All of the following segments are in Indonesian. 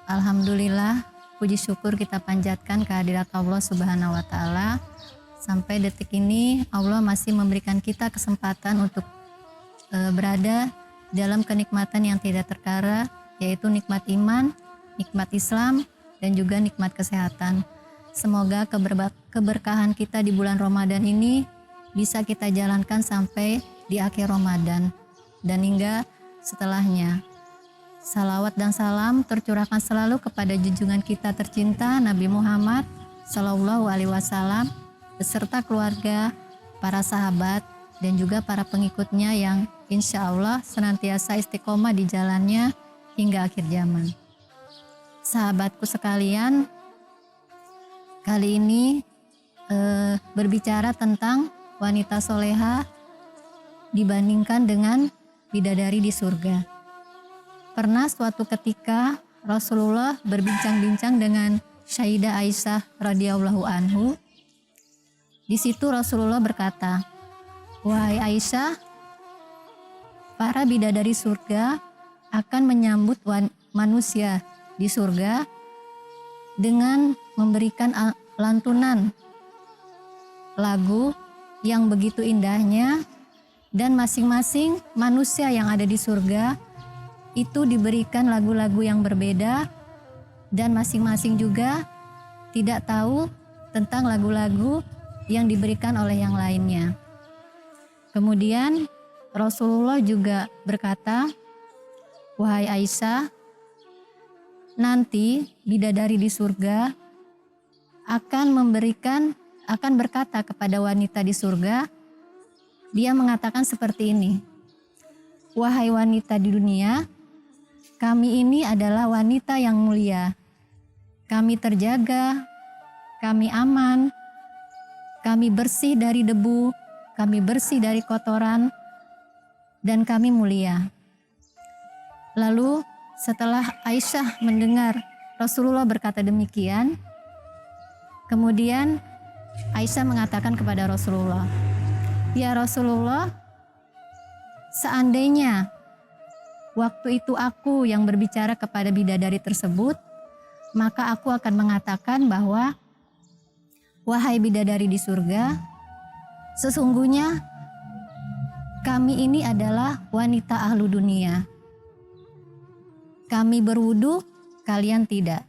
Alhamdulillah, puji syukur kita panjatkan kehadirat Allah Subhanahu wa taala. Sampai detik ini Allah masih memberikan kita kesempatan untuk berada dalam kenikmatan yang tidak terkara, yaitu nikmat iman, nikmat Islam, dan juga nikmat kesehatan. Semoga keberkahan kita di bulan Ramadan ini bisa kita jalankan sampai di akhir Ramadan dan hingga setelahnya. Salawat dan salam tercurahkan selalu kepada junjungan kita tercinta Nabi Muhammad Sallallahu Alaihi Wasallam beserta keluarga, para sahabat, dan juga para pengikutnya yang insya Allah senantiasa istiqomah di jalannya hingga akhir zaman. Sahabatku sekalian, kali ini berbicara tentang wanita soleha dibandingkan dengan bidadari di surga. Pernah suatu ketika Rasulullah berbincang-bincang dengan Sayyidah Aisyah radhiyallahu anhu. Di situ Rasulullah berkata, "Wahai Aisyah, para bidadari surga akan menyambut manusia di surga dengan memberikan lantunan lagu yang begitu indahnya, dan masing-masing manusia yang ada di surga itu diberikan lagu-lagu yang berbeda, dan masing-masing juga tidak tahu tentang lagu-lagu yang diberikan oleh yang lainnya." Kemudian Rasulullah juga berkata, "Wahai Aisyah, nanti bidadari di surga akan berkata kepada wanita di surga, dia mengatakan seperti ini, 'Wahai wanita di dunia, kami ini adalah wanita yang mulia. Kami terjaga, kami aman, kami bersih dari debu, kami bersih dari kotoran, dan kami mulia.'" Lalu setelah Aisyah mendengar Rasulullah berkata demikian, kemudian Aisyah mengatakan kepada Rasulullah, "Ya Rasulullah, seandainya waktu itu aku yang berbicara kepada bidadari tersebut, maka aku akan mengatakan bahwa, 'Wahai bidadari di surga, sesungguhnya kami ini adalah wanita ahlu dunia. Kami berwudu, kalian tidak.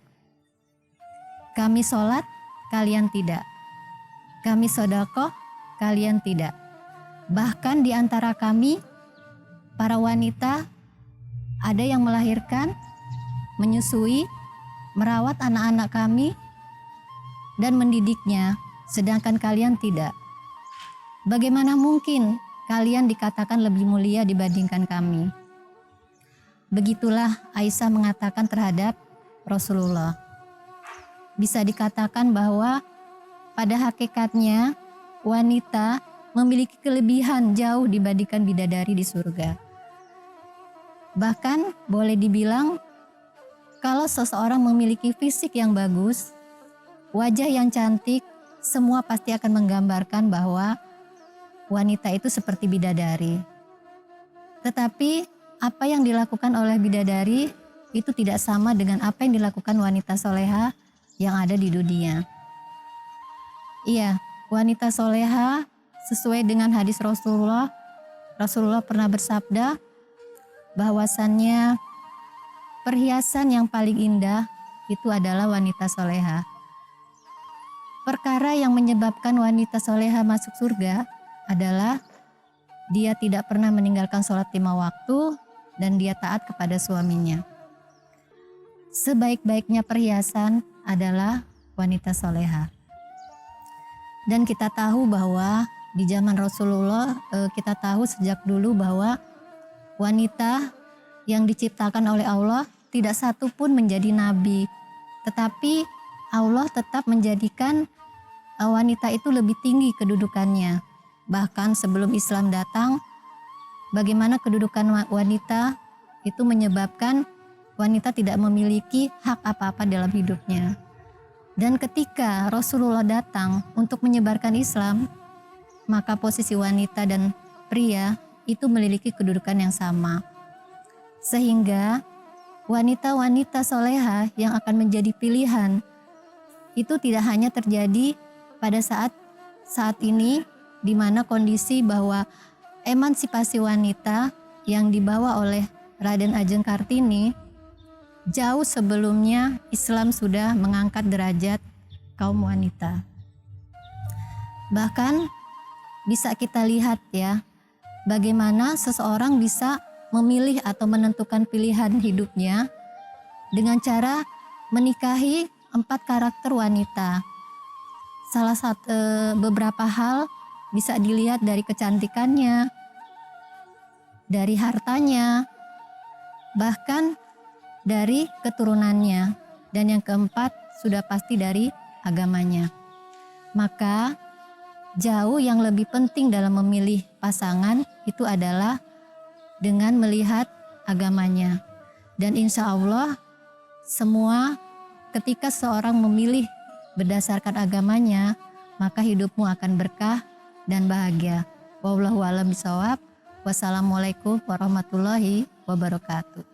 Kami sholat, kalian tidak. Kami sedekah, kalian tidak. Bahkan di antara kami, para wanita, ada yang melahirkan, menyusui, merawat anak-anak kami, dan mendidiknya, sedangkan kalian tidak. Bagaimana mungkin kalian dikatakan lebih mulia dibandingkan kami?'" Begitulah Aisyah mengatakan terhadap Rasulullah. Bisa dikatakan bahwa pada hakikatnya wanita memiliki kelebihan jauh dibandingkan bidadari di surga. Bahkan boleh dibilang kalau seseorang memiliki fisik yang bagus, wajah yang cantik, semua pasti akan menggambarkan bahwa wanita itu seperti bidadari. Tetapi apa yang dilakukan oleh bidadari itu tidak sama dengan apa yang dilakukan wanita soleha yang ada di dunia. Iya, wanita soleha sesuai dengan hadis Rasulullah pernah bersabda bahwasannya perhiasan yang paling indah itu adalah wanita soleha. Perkara yang menyebabkan wanita soleha masuk surga adalah dia tidak pernah meninggalkan sholat 5 waktu dan dia taat kepada suaminya. Sebaik-baiknya perhiasan adalah wanita soleha. Dan kita tahu bahwa di zaman Rasulullah, kita tahu sejak dulu bahwa wanita yang diciptakan oleh Allah tidak satu pun menjadi nabi. Tetapi Allah tetap menjadikan wanita itu lebih tinggi kedudukannya. Bahkan sebelum Islam datang, bagaimana kedudukan wanita itu menyebabkan wanita tidak memiliki hak apa-apa dalam hidupnya. Dan ketika Rasulullah datang untuk menyebarkan Islam, maka posisi wanita dan pria itu memiliki kedudukan yang sama. Sehingga wanita-wanita soleha yang akan menjadi pilihan itu tidak hanya terjadi pada saat ini, di mana kondisi bahwa emansipasi wanita yang dibawa oleh Raden Ajeng Kartini, jauh sebelumnya Islam sudah mengangkat derajat kaum wanita. Bahkan bisa kita lihat ya, bagaimana seseorang bisa memilih atau menentukan pilihan hidupnya dengan cara menikahi 4 karakter wanita. Salah satu beberapa hal bisa dilihat dari kecantikannya, dari hartanya, bahkan dari keturunannya, dan yang keempat sudah pasti dari agamanya. Maka jauh yang lebih penting dalam memilih pasangan itu adalah dengan melihat agamanya. Dan insya Allah semua ketika seorang memilih berdasarkan agamanya, maka hidupmu akan berkah dan bahagia. Wallahu a'lam bishawab. Wassalamualaikum warahmatullahi wabarakatuh.